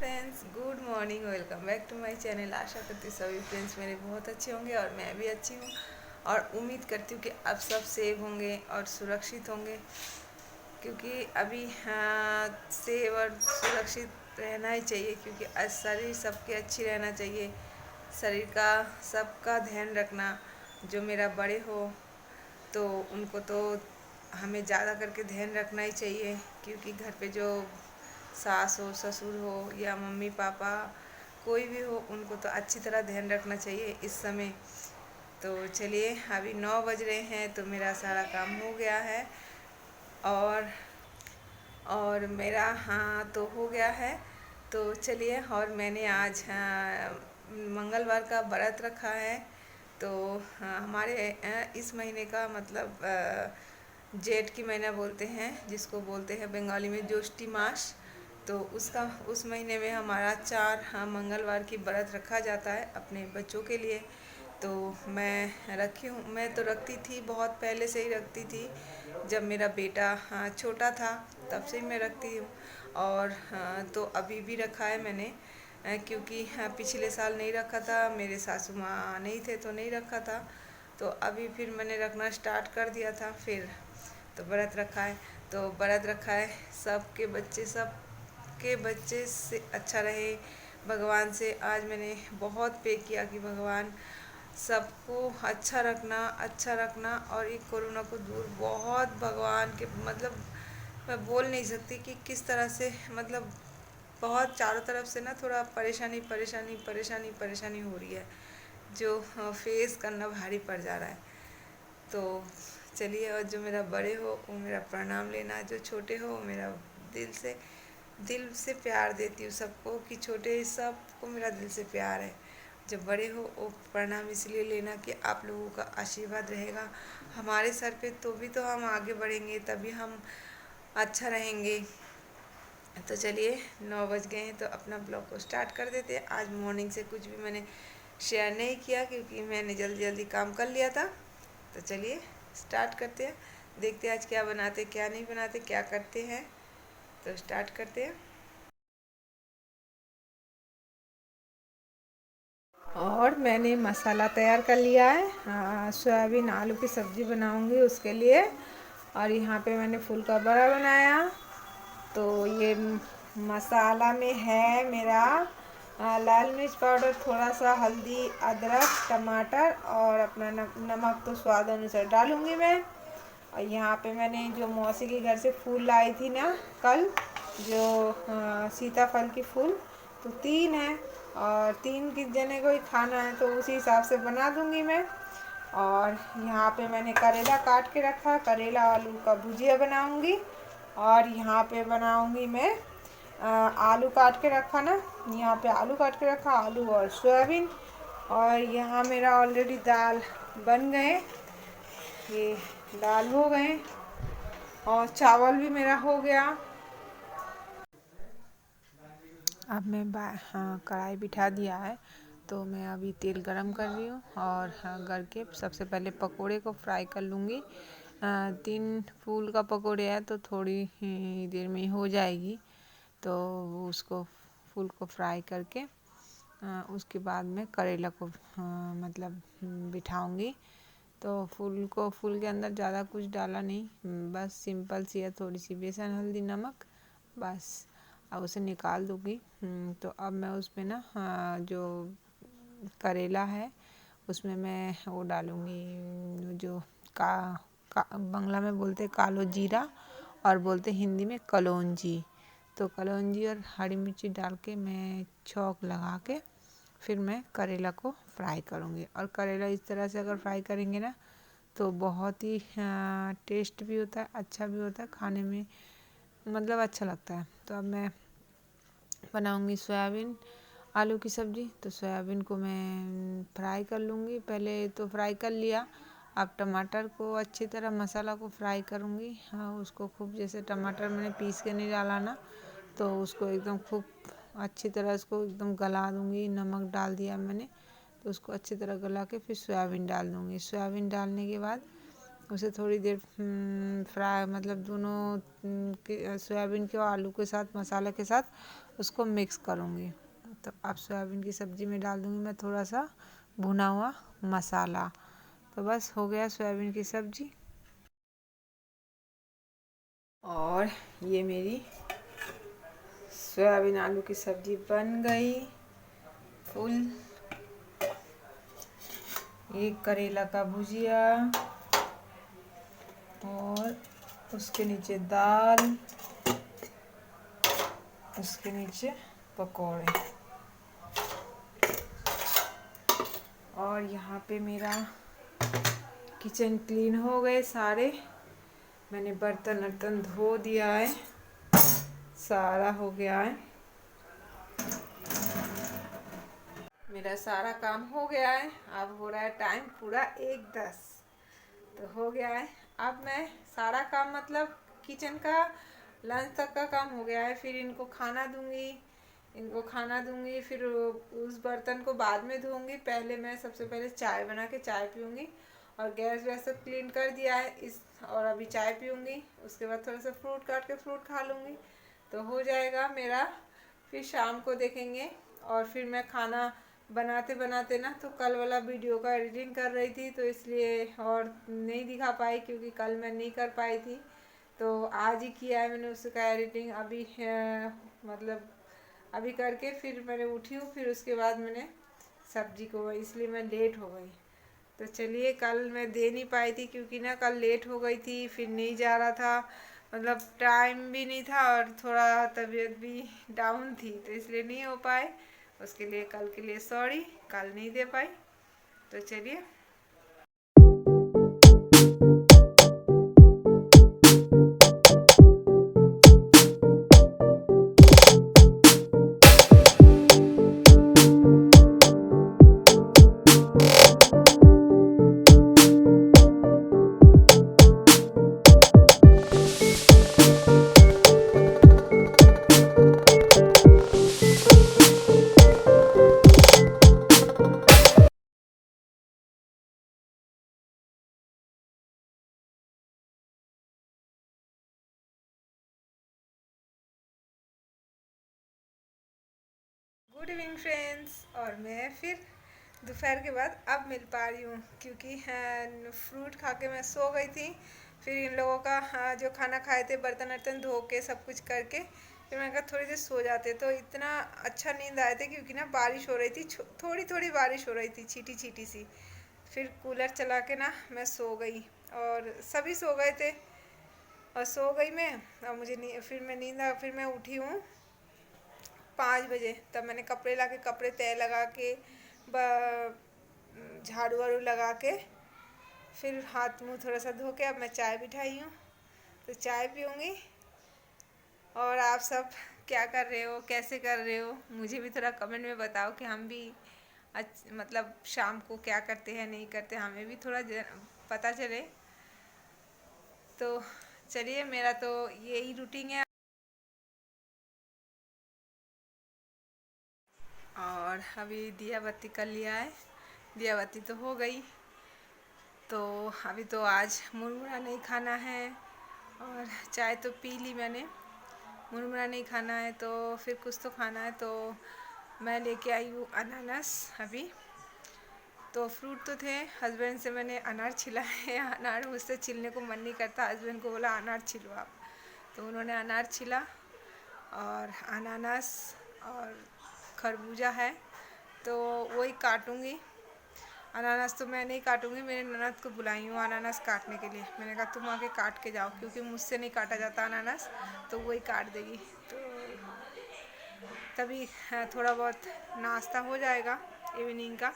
Friends, good morning. Welcome back to my channel. आशा करती हूँ सभी फ्रेंड्स मेरे बहुत अच्छे होंगे और मैं भी अच्छी हूँ। और उम्मीद करती हूँ कि आप सब सेफ होंगे और सुरक्षित होंगे, क्योंकि अभी सेफ और सुरक्षित रहना ही चाहिए, क्योंकि शरीर सबके अच्छी रहना चाहिए। शरीर का सबका ध्यान रखना। जो मेरा बड़े हो तो उनको तो हमें ज़्यादा करके ध्यान रखना ही चाहिए, क्योंकि घर पे जो सास हो, ससुर हो या मम्मी पापा कोई भी हो, उनको तो अच्छी तरह ध्यान रखना चाहिए इस समय। तो चलिए, अभी 9 बज रहे हैं तो मेरा सारा काम हो गया है। और मेरा तो हो गया है। तो चलिए, और मैंने आज मंगलवार का व्रत रखा है। तो हमारे इस महीने का मतलब जेठ की महीना बोलते हैं, जिसको बोलते हैं बंगाली में ज्येष्ठी मास। तो उस महीने में हमारा 4 मंगलवार की व्रत रखा जाता है अपने बच्चों के लिए। तो मैं रखी हूँ। मैं तो रखती थी, बहुत पहले से ही रखती थी। जब मेरा बेटा छोटा था तब से ही मैं रखती हूँ। और तो अभी भी रखा है मैंने, क्योंकि पिछले साल नहीं रखा था, मेरे सासू माँ नहीं थे तो नहीं रखा था। तो अभी फिर मैंने रखना स्टार्ट कर दिया था फिर। तो व्रत रखा है। तो व्रत रखा है, सबके बच्चे से अच्छा रहे। भगवान से आज मैंने बहुत पे किया कि भगवान सबको अच्छा रखना और ये कोरोना को दूर। बहुत भगवान के मतलब मैं बोल नहीं सकती कि किस तरह से, मतलब बहुत चारों तरफ से ना थोड़ा परेशानी परेशानी परेशानी परेशानी हो रही है, जो फेस करना भारी पड़ जा रहा है। तो चलिए, और जो मेरा बड़े हो वो मेरा प्रणाम लेना, जो छोटे हो वो मेरा दिल से प्यार देती हूँ सबको, कि छोटे सबको मेरा दिल से प्यार है। जब बड़े हो वो प्रणाम इसलिए लेना कि आप लोगों का आशीर्वाद रहेगा हमारे सर पे, तो भी तो हम आगे बढ़ेंगे, तभी हम अच्छा रहेंगे। तो चलिए, 9 बज गए हैं तो अपना ब्लॉग को स्टार्ट कर देते हैं। आज मॉर्निंग से कुछ भी मैंने शेयर नहीं किया, क्योंकि मैंने जल्दी जल्दी काम कर लिया था। तो चलिए स्टार्ट करते हैं। देखते हैं आज क्या बनाते, क्या नहीं बनाते, क्या करते हैं। तो स्टार्ट करते हैं। और मैंने मसाला तैयार कर लिया है। सोयाबीन आलू की सब्ज़ी बनाऊंगी उसके लिए। और यहाँ पे मैंने फूल का बड़ा बनाया। तो ये मसाला में है मेरा लाल मिर्च पाउडर, थोड़ा सा हल्दी, अदरक, टमाटर और अपना नमक तो स्वाद अनुसार डालूंगी मैं। और यहाँ पे मैंने जो मौसी के घर से फूल लाई थी ना कल, जो सीताफल की फूल, तो 3 है। और 3 किस जने को ही खाना है तो उसी हिसाब से बना दूंगी मैं। और यहाँ पे मैंने करेला काट के रखा, करेला आलू का भुजिया बनाऊंगी। और यहाँ पे बनाऊंगी मैं आलू काट के रखा ना, यहाँ पे आलू काट के रखा, आलू और सोयाबीन। और यहाँ मेरा ऑलरेडी दाल बन गए, ये दाल हो गए और चावल भी मेरा हो गया। अब मैं कढ़ाई बिठा दिया है। तो मैं अभी तेल गरम कर रही हूँ और करके सबसे पहले पकोड़े को फ्राई कर लूँगी। 3 फूल का पकोड़े है तो थोड़ी ही देर में हो जाएगी। तो उसको फूल को फ्राई करके उसके बाद में करेला को मतलब बिठाऊंगी। तो फूल के अंदर ज़्यादा कुछ डाला नहीं, बस सिंपल सी है, थोड़ी सी बेसन, हल्दी, नमक, बस। अब उसे निकाल दूँगी। तो अब मैं उसमें ना जो करेला है उसमें मैं वो डालूँगी, जो बंगला में बोलते कालो जीरा और बोलते हिंदी में कलौंजी। तो कलौंजी और हरी मिर्ची डाल के मैं छौंक लगा के फिर मैं करेला को फ्राई करूँगी। और करेला इस तरह से अगर फ्राई करेंगे ना तो बहुत ही टेस्ट भी होता है, अच्छा भी होता है खाने में, मतलब अच्छा लगता है। तो अब मैं बनाऊँगी सोयाबीन आलू की सब्ज़ी। तो सोयाबीन को मैं फ्राई कर लूँगी, पहले तो फ्राई कर लिया। अब टमाटर को अच्छी तरह मसाला को फ्राई करूँगी। हाँ, उसको खूब, जैसे टमाटर मैंने पीस के नहीं डाला ना, तो उसको एकदम खूब अच्छी तरह उसको एकदम गला दूँगी। नमक डाल दिया मैंने, तो उसको अच्छी तरह गला के फिर सोयाबीन डाल दूँगी। सोयाबीन डालने के बाद उसे थोड़ी देर फ्राई, मतलब दोनों सोयाबीन के और आलू के साथ, मसाले के साथ उसको मिक्स करूँगी। तो अब सोयाबीन की सब्ज़ी में डाल दूँगी मैं थोड़ा सा भुना हुआ मसाला। तो बस हो गया सोयाबीन की सब्ज़ी। और ये मेरी सोयाबीन आलू की सब्ज़ी बन गई फुल। एक करेला का भुजिया और उसके नीचे दाल, उसके नीचे पकौड़े। और यहाँ पे मेरा किचन क्लीन हो गए सारे। मैंने बर्तन वर्तन धो दिया है, सारा हो गया है। मेरा सारा काम हो गया है। अब हो रहा है टाइम पूरा 1:10 तो हो गया है। अब मैं सारा काम मतलब किचन का लंच तक का काम हो गया है। फिर इनको खाना दूंगी, फिर उस बर्तन को बाद में धोऊंगी। पहले मैं सबसे पहले चाय बना के चाय पीऊँगी और गैस वैस सब क्लीन कर दिया है इस। और अभी चाय पीऊँगी, उसके बाद थोड़ा सा फ्रूट काट के फ्रूट खा लूँगी तो हो जाएगा मेरा। फिर शाम को देखेंगे। और फिर मैं खाना बनाते बनाते ना तो कल वाला वीडियो का एडिटिंग कर रही थी तो इसलिए और नहीं दिखा पाई, क्योंकि कल मैं नहीं कर पाई थी। तो आज ही किया है मैंने उसका एडिटिंग अभी मतलब अभी करके फिर मैंने उठी हूँ। फिर उसके बाद मैंने सब्जी को, इसलिए मैं लेट हो गई। तो चलिए, कल मैं दे नहीं पाई थी क्योंकि ना कल लेट हो गई थी, फिर नहीं जा रहा था, मतलब टाइम भी नहीं था और थोड़ा तबीयत भी डाउन थी तो इसलिए नहीं हो पाए। उसके लिए कल के लिए सॉरी, कल नहीं दे पाई। तो चलिए, गुड इवनिंग फ्रेंड्स। और मैं फिर दोपहर के बाद अब मिल पा रही हूँ, क्योंकि फ्रूट खा के मैं सो गई थी। फिर इन लोगों का जो खाना खाए थे बर्तन वर्तन धो के सब कुछ करके फिर मैंने कहा थोड़ी देर सो जाते, तो इतना अच्छा नींद आए थे क्योंकि ना बारिश हो रही थी, थोड़ी थोड़ी बारिश हो रही थी, छीटी छीटी सी। फिर कूलर चला के ना मैं सो गई और सभी सो गए थे और सो गई मैं। और फिर मैं फिर मैं उठी हूँ 5 बजे। तब मैंने कपड़े ला के कपड़े तय लगा के झाड़ू वाड़ू लगा के फिर हाथ मुंह थोड़ा सा धो के अब मैं चाय बिठाई हूँ तो चाय पीऊँगी। और आप सब क्या कर रहे हो, कैसे कर रहे हो, मुझे भी थोड़ा कमेंट में बताओ कि हम भी मतलब शाम को क्या करते हैं नहीं करते, हमें भी थोड़ा पता चले। तो चलिए, मेरा तो यही रूटीन है। और अभी दिया बत्ती कर लिया है, दिया बत्ती तो हो गई। तो अभी तो आज मुरमुरा नहीं खाना है और चाय तो पी ली मैंने। मुरमुरा नहीं खाना है तो फिर कुछ तो खाना है, तो मैं लेके आई हूँ अनानास अभी। तो फ्रूट तो थे, हस्बैंड से मैंने अनार छिला है। अनार मुझसे छिलने को मन नहीं करता, हस्बैंड को बोला अनार छिलो आप, तो उन्होंने अनार छिला। और अनानास और खरबूजा है तो वही काटूंगी। अनानास तो मैं नहीं काटूंगी, मेरे ननद को बुलाई हूँ अनानास काटने के लिए। मैंने कहा तुम आके काट के जाओ, क्योंकि मुझसे नहीं काटा जाता अनानास, तो वही काट देगी। तो तभी थोड़ा बहुत नाश्ता हो जाएगा इवनिंग का।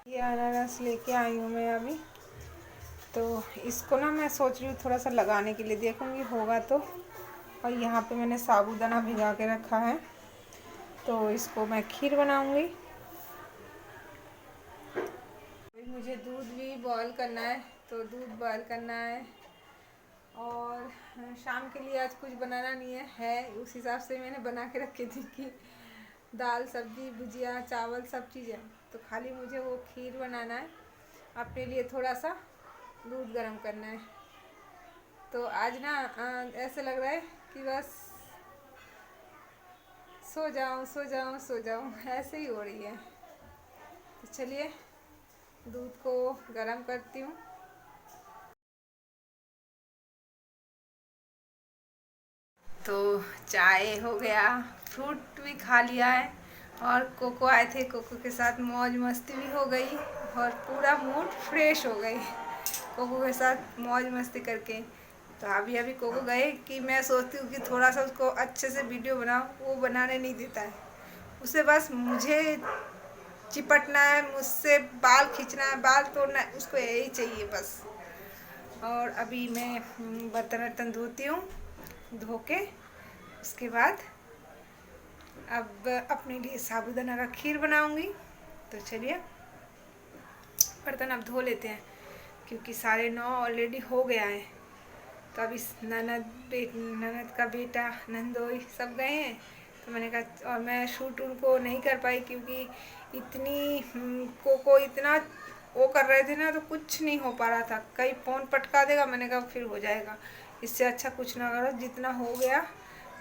ये अनानास लेके आई हूँ मैं अभी। तो इसको ना मैं सोच रही हूँ थोड़ा सा लगाने के लिए, देखूँगी होगा तो। और यहाँ पे मैंने साबूदाना भिगा के रखा है तो इसको मैं खीर बनाऊँगी। मुझे दूध भी बॉईल करना है, तो दूध बॉईल करना है। और शाम के लिए आज कुछ बनाना नहीं है उस हिसाब से मैंने बना के रखी थी कि दाल सब्जी भुजिया चावल सब चीज़ें, तो खाली मुझे वो खीर बनाना है। अपने लिए थोड़ा सा दूध गर्म करना है। तो आज ना ऐसे लग रहा है कि बस सो जाऊं सो जाऊं सो जाऊं, ऐसे ही हो रही है। तो चलिए दूध को गर्म करती हूँ। तो चाय हो गया, फ्रूट भी खा लिया है, और कोको आए थे, कोको के साथ मौज मस्ती भी हो गई और पूरा मूड फ्रेश हो गई कोको के साथ मौज मस्ती करके। तो अभी अभी कोको गए कि मैं सोचती हूँ कि थोड़ा सा उसको अच्छे से वीडियो बनाऊँ, वो बनाने नहीं देता है। उसे बस मुझे चिपटना है, मुझसे बाल खींचना है, बाल तोड़ना है, उसको यही चाहिए बस। और अभी मैं बर्तन वर्तन धोती हूँ, धो के उसके बाद अब अपने लिए साबूदाना का खीर बनाऊंगी। तो चलिए बर्तन अब धो लेते हैं, क्योंकि 9:30 ऑलरेडी हो गया है। तो अभी ननद का बेटा नंदोई सब गए हैं, तो मैंने कहा, और मैं शूट उनको नहीं कर पाई क्योंकि इतनी को इतना वो कर रहे थे ना, तो कुछ नहीं हो पा रहा था। कहीं फ़ोन पटका देगा, मैंने कहा फिर हो जाएगा, इससे अच्छा कुछ ना करो, जितना हो गया,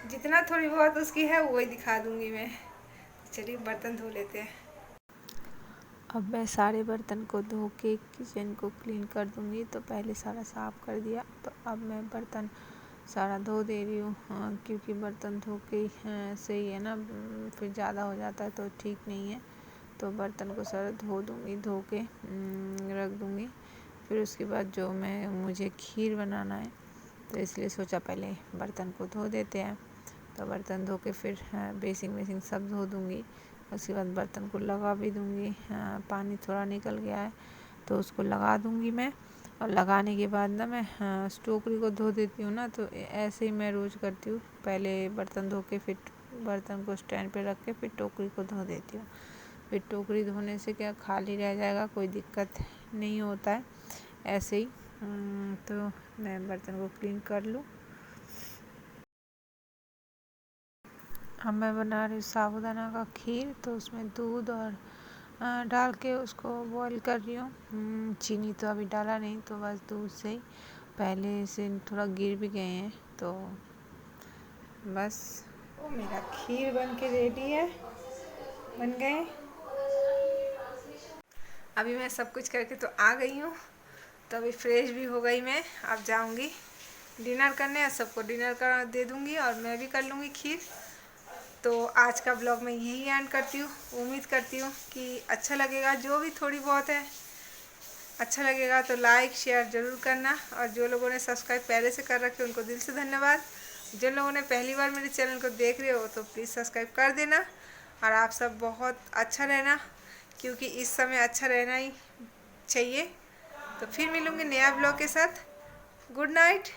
जितना थोड़ी बहुत उसकी है वही दिखा दूंगी मैं। चलिए बर्तन धो लेते हैं। अब मैं सारे बर्तन को धो के किचन को क्लीन कर दूंगी। तो पहले सारा साफ़ कर दिया, तो अब मैं बर्तन सारा धो दे रही हूँ। हाँ, क्योंकि बर्तन धो के से ही है ना, फिर ज़्यादा हो जाता है तो ठीक नहीं है। तो बर्तन को सारा धो दूँगी, धो के रख दूँगी। फिर उसके बाद जो मुझे खीर बनाना है, तो इसलिए सोचा पहले बर्तन को धो देते हैं। तो बर्तन धो के फिर बेसिंग वेसिंग सब धो दूँगी। उसके बाद बर्तन को लगा भी दूँगी। पानी थोड़ा निकल गया है तो उसको लगा दूँगी मैं। और लगाने के बाद ना मैं टोकरी को धो देती हूँ ना, तो ऐसे ही मैं रोज़ करती हूँ। पहले बर्तन धो के फिर बर्तन को स्टैंड पे रख के फिर टोकरी को धो देती हूँ। फिर टोकरी धोने से क्या खाली रह जाएगा, कोई दिक्कत नहीं होता है ऐसे ही। तो मैं बर्तन को क्लीन कर लूँ। अब मैं बना रही हूँ साबूदाना का खीर। तो उसमें दूध और डाल के उसको बॉईल कर रही हूँ। चीनी तो अभी डाला नहीं, तो बस दूध से ही पहले से थोड़ा गिर भी गए हैं। तो बस वो मेरा खीर बन के रेडी है, बन गए। अभी मैं सब कुछ करके तो आ गई हूँ, तो अभी फ्रेश भी हो गई मैं। अब जाऊँगी डिनर करने, और सबको डिनर कर दे दूँगी, और मैं भी कर लूँगी खीर। तो आज का ब्लॉग मैं यही एंड करती हूँ। उम्मीद करती हूँ कि अच्छा लगेगा, जो भी थोड़ी बहुत है अच्छा लगेगा तो लाइक शेयर ज़रूर करना। और जो लोगों ने सब्सक्राइब पहले से कर रखे उनको दिल से धन्यवाद। जिन लोगों ने पहली बार मेरे चैनल को देख रहे हो तो प्लीज़ सब्सक्राइब कर देना। और आप सब बहुत अच्छा रहना, क्योंकि इस समय अच्छा रहना ही चाहिए। तो फिर मिलूँगी नया ब्लॉग के साथ। Good night.